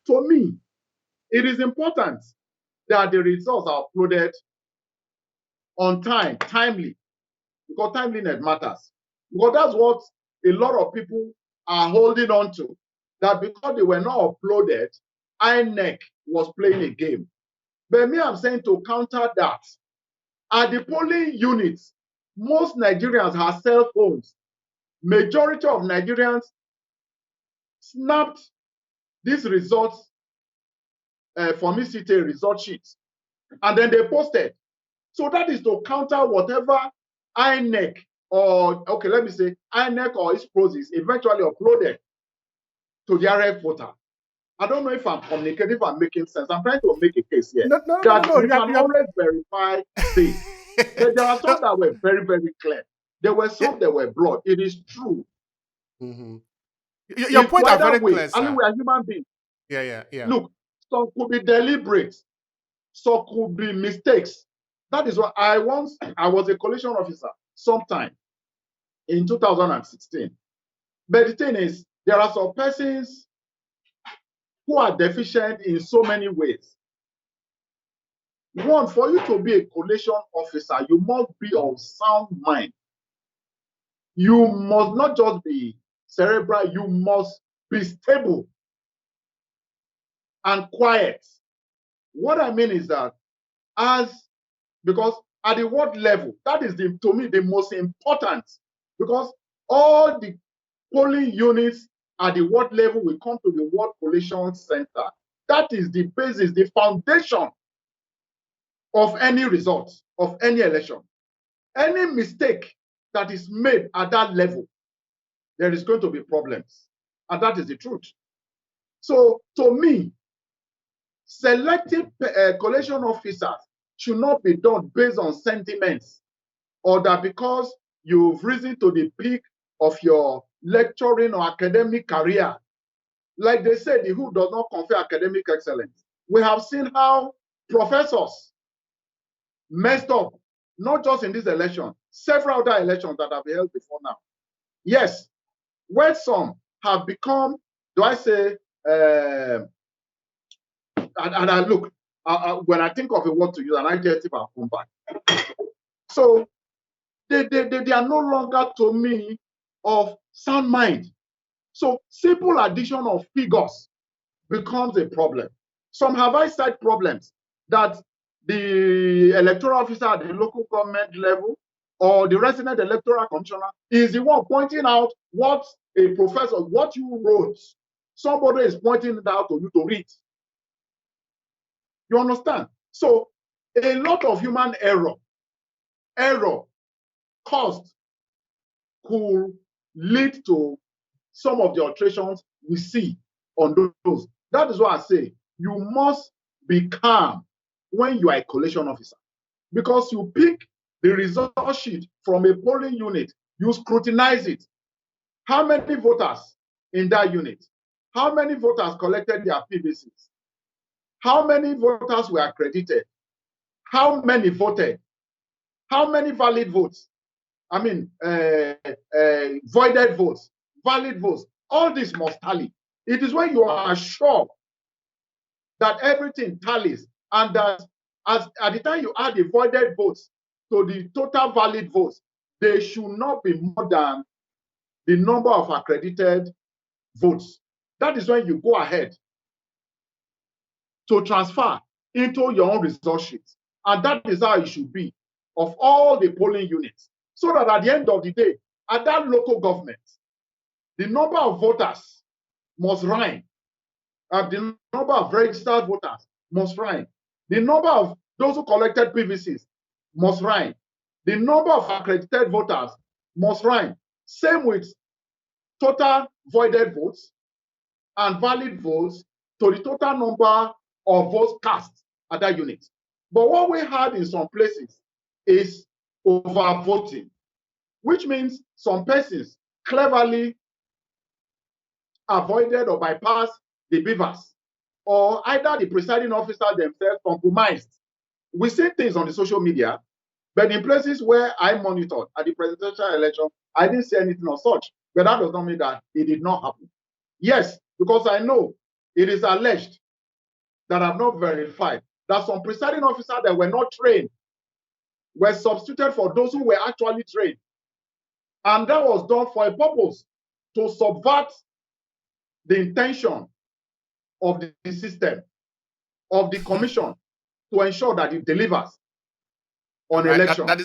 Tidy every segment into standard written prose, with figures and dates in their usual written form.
to me, it is important that the results are uploaded on time, timely, because timeliness matters. Because that's what a lot of people are holding on to, that because they were not uploaded, INEC was playing a game. But me, I'm saying to counter that, at the polling units, most Nigerians have cell phones. Majority of Nigerians snapped these results from ECT result sheets, and then they posted. So that is to counter whatever INEC or, okay, let me say, INEC or its process eventually uploaded to the RF voter. I don't know if I'm communicating, if I'm making sense. I'm trying to make a case here. No. You can always verify this. But there are some that were very, very clear. There were some that were blood. It is true. Mm-hmm. Your points are very clear, sir. I mean, we are human beings. Yeah. Look, some could be deliberate. Some could be mistakes. That is what I was a collation officer sometime in 2016. But the thing is, there are some persons who are deficient in so many ways. One, for you to be a collation officer, you must be of sound mind. You must not just be cerebral, you must be stable and quiet. What I mean is that because at the ward level, that is to me the most important, because all the polling units at the ward level will come to the ward collation center. That is the basis, the foundation of any result, of any election. Any mistake that is made at that level, there is going to be problems. And that is the truth. So to me, selecting collation officers should not be done based on sentiments, or that because you've risen to the peak of your lecturing or academic career. Like they said, the who does not confer academic excellence. We have seen how professors messed up, not just in this election, several other elections that have been held before now. Yes, where some have become, do I say, and I look, when I think of a word to use, and I get it, I'll come back. So they are no longer, to me, of sound mind. So simple addition of figures becomes a problem. Some have eyesight problems that the electoral officer at the local government level or the resident electoral commissioner is the one pointing out what a professor, what you wrote. Somebody is pointing it out to you to read. You understand? So a lot of human error caused could lead to some of the alterations we see on those. That is why I say you must be calm when you are a collation officer, because you pick the result sheet from a polling unit, you scrutinize it. How many voters in that unit? How many voters collected their PVCs? How many voters were accredited? How many voted? How many valid votes? I mean, voided votes, valid votes. All this must tally. It is when you are sure that everything tallies, and that at the time you add the voided votes to the total valid votes, they should not be more than the number of accredited votes. That is when you go ahead to transfer into your own result sheet. And that is how it should be of all the polling units. So that at the end of the day, at that local government, the number of voters must rhyme. The number of registered voters must rhyme. The number of those who collected PVCs must rhyme. The number of accredited voters must rhyme. Same with total voided votes and valid votes to the total number of votes cast at that unit. But what we had in some places is overvoting, which means some persons cleverly avoided or bypassed the beavers, or either the presiding officer themselves compromised. We see things on the social media, but in places where I monitored at the presidential election, I didn't see anything of such. But that does not mean that it did not happen. Yes, because I know it is alleged that I've not verified that some presiding officers that were not trained were substituted for those who were actually trained. And that was done for a purpose, to subvert the intention of the system, of the commission, to ensure that it delivers on election. That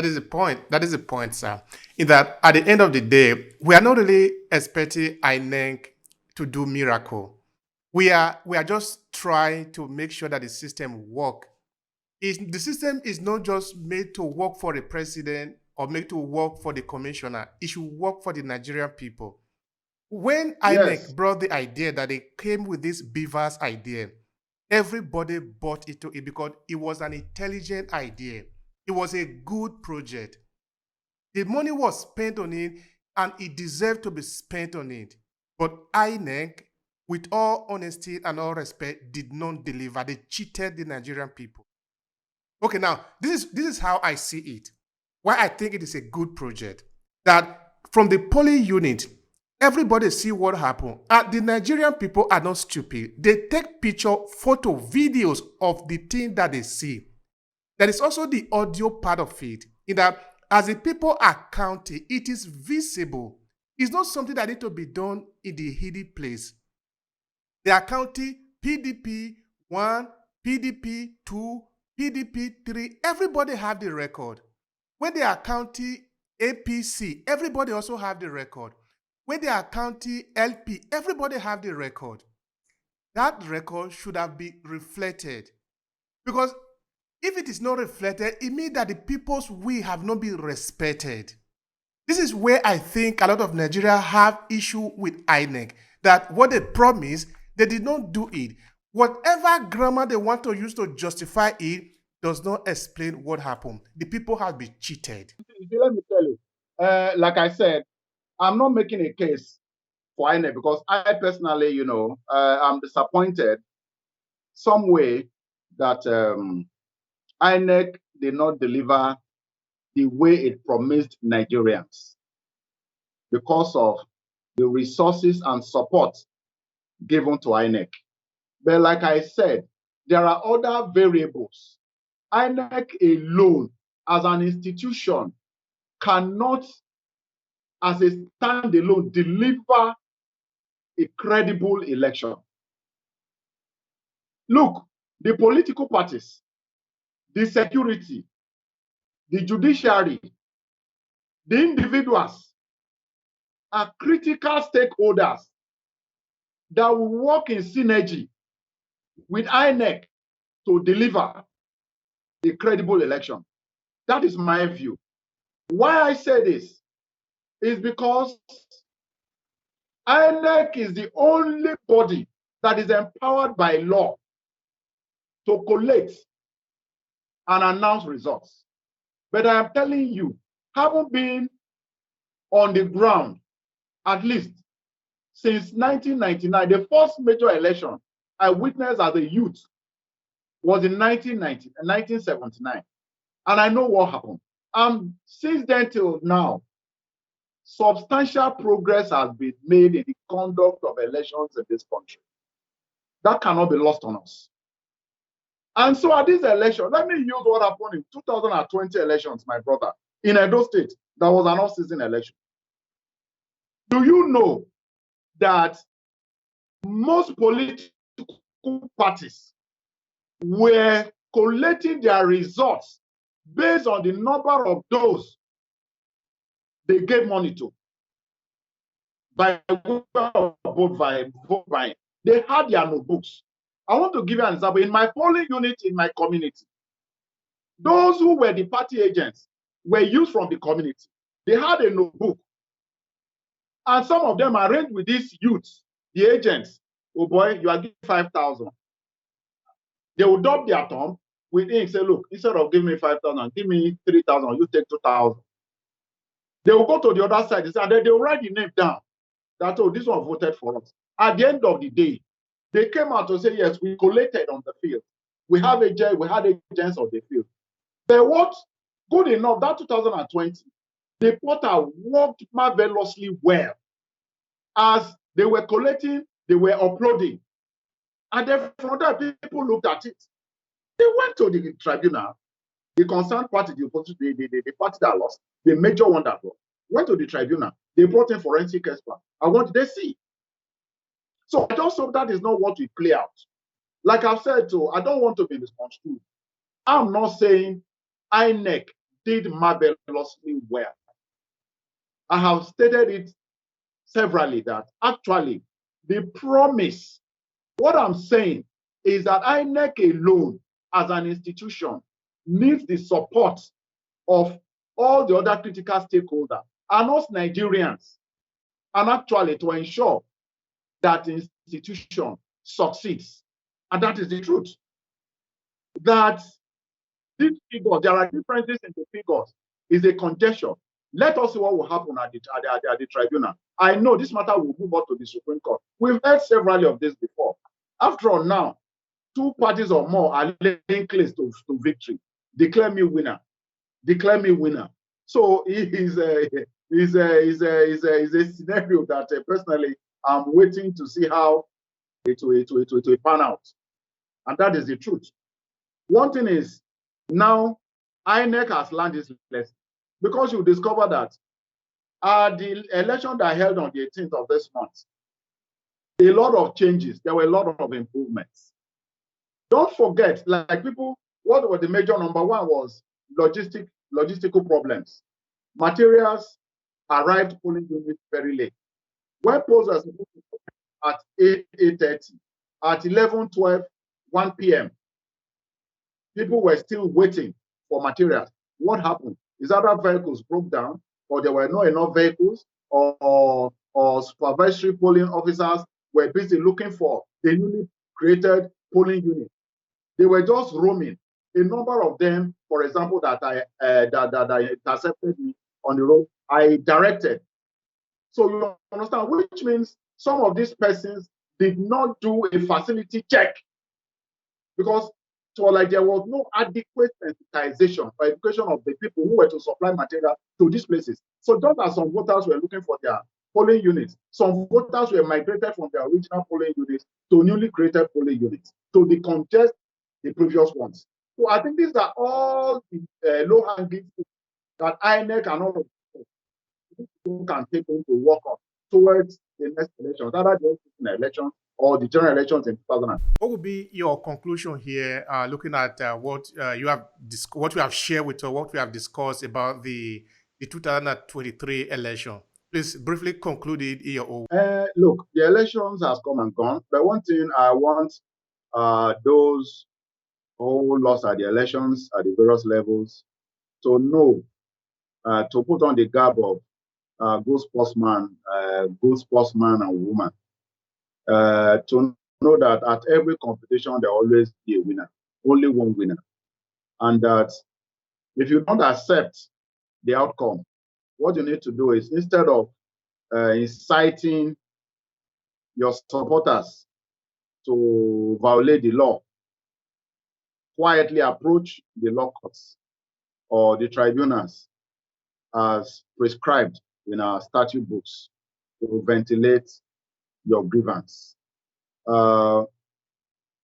is the point. That is the point, sir. In that, at the end of the day, we are not really expecting INEC to do miracle. We are just trying to make sure that the system work. The system is not just made to work for the president or made to work for the commissioner. It should work for the Nigerian people. When INEC brought the idea that they came with this beavers idea, everybody bought into it because it was an intelligent idea. It was a good project. The money was spent on it and it deserved to be spent on it. But INEC, with all honesty and all respect, did not deliver. They cheated the Nigerian people. Okay, now, this is how I see it. Why I think it is a good project. That from the polling unit, everybody see what happened. And the Nigerian people are not stupid. They take picture, photo, videos of the thing that they see. There is also the audio part of it. In that, as the people are counting, it is visible. It's not something that needs to be done in the hidden place. They are counting PDP 1, PDP 2, PDP 3. Everybody have the record. When they are counting APC, everybody also have the record. When they are counting LP, everybody have the record. That record should have been reflected. Because if it is not reflected, it means that the people's will have not been respected. This is where I think a lot of Nigeria have issue with INEC. That what they promised, they did not do it. Whatever grammar they want to use to justify it does not explain what happened. The people have been cheated. Let me tell you, like I said, I'm not making a case for INEC because I personally, I'm disappointed some way that INEC did not deliver the way it promised Nigerians because of the resources and support given to INEC. But like I said, there are other variables. INEC alone, as an institution, cannot, as a standalone, deliver a credible election. Look, the political parties, the security, the judiciary, the individuals are critical stakeholders that will work in synergy with INEC to deliver a credible election. That is my view. Why I say this is because INEC is the only body that is empowered by law to collect and announce results. But I am telling you, having been on the ground at least since 1999, the first major election I witnessed as a youth was in 1979. And I know what happened. Since then till now, substantial progress has been made in the conduct of elections in this country. That cannot be lost on us. And so at this election, let me use what happened in 2020 elections, my brother, in Edo State. That was an off-season election. Do you know that most political parties were collating their results based on the number of those they gave money to by vote buying? They had their notebooks. I want to give you an example. In my polling unit in my community, those who were the party agents were used from the community. They had a notebook. And some of them arranged with these youths, the agents. Oh boy, you are giving 5,000. They will dub their thumb with ink, say, look, instead of giving me 5,000, give me 3,000, you take 2,000. They will go to the other side and they will write the name down. That, oh, this one voted for us. At the end of the day, they came out to say, yes, we collated on the field. We had agents on the field. But what, good enough, that 2020, the portal worked marvelously well as they were collating they were uploading. And then from there, people looked at it. They went to the tribunal. The concerned party, the opposition, the party that lost, the major one that lost, went to the tribunal. They brought in forensic experts. And what did they see? So I just hope that is not what we play out. Like I've said, too, I don't want to be misconstrued. I'm not saying INEC did marvelously well. I have stated it severally that actually the promise, what I'm saying is that INEC alone as an institution needs the support of all the other critical stakeholders and us Nigerians, and actually to ensure that the institution succeeds. And that is the truth. That these figures, there are differences in the figures, is a conjecture. Let us see what will happen at the tribunal. I know this matter will move on to the Supreme Court. We've heard several of this before. After all, now, 2 parties or more are laying claims to victory. Declare me winner. Declare me winner. So it is a scenario that personally I'm waiting to see how it will pan out. And that is the truth. One thing is, now INEC has learned this lesson, because you discover that the election that held on the 18th of this month, a lot of changes, there were a lot of improvements. Don't forget, like people, what was the major number one was logistical problems. Materials arrived polling units very late. When polls were supposed to come at 8:30, at 11:12, 1 p.m., people were still waiting for materials. What happened? Is either vehicles broke down, or there were not enough vehicles, or supervisory polling officers were busy looking for the newly created polling unit. They were just roaming. A number of them, for example, that I intercepted me on the road, I directed. So you understand, which means some of these persons did not do a facility check, because like there was no adequate sensitization or education of the people who were to supply material to these places. So just as some voters were looking for their polling units, some voters were migrated from their original polling units to newly created polling units to decongest the previous ones. So I think these are all the low-hanging fruit that INEC and all of people can take on to work on towards the next elections, either the elections or the general elections in 2000. What would be your conclusion here, looking at what you have shared with us, what we have discussed about the 2023 election? Please briefly conclude it in your own. Look, the elections has come and gone, but one thing I want those who lost at the elections at the various levels to know, to put on the garb of good sportsman and woman, to know that at every competition there always be a winner, only one winner, and that if you don't accept the outcome, what you need to do is, instead of inciting your supporters to violate the law, quietly approach the law courts or the tribunals as prescribed in our statute books to ventilate your grievance.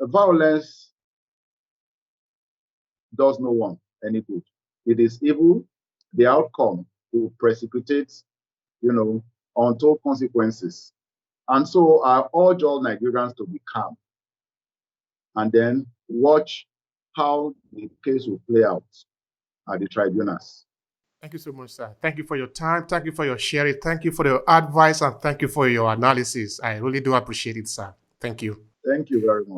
Violence does no one any good. It is evil. The outcome will precipitate, untold consequences. And so I urge all Nigerians to be calm and then watch how the case will play out at the tribunals. Thank you so much, sir. Thank you for your time. Thank you for your sharing. Thank you for your advice, and thank you for your analysis. I really do appreciate it, sir. Thank you. Thank you very much.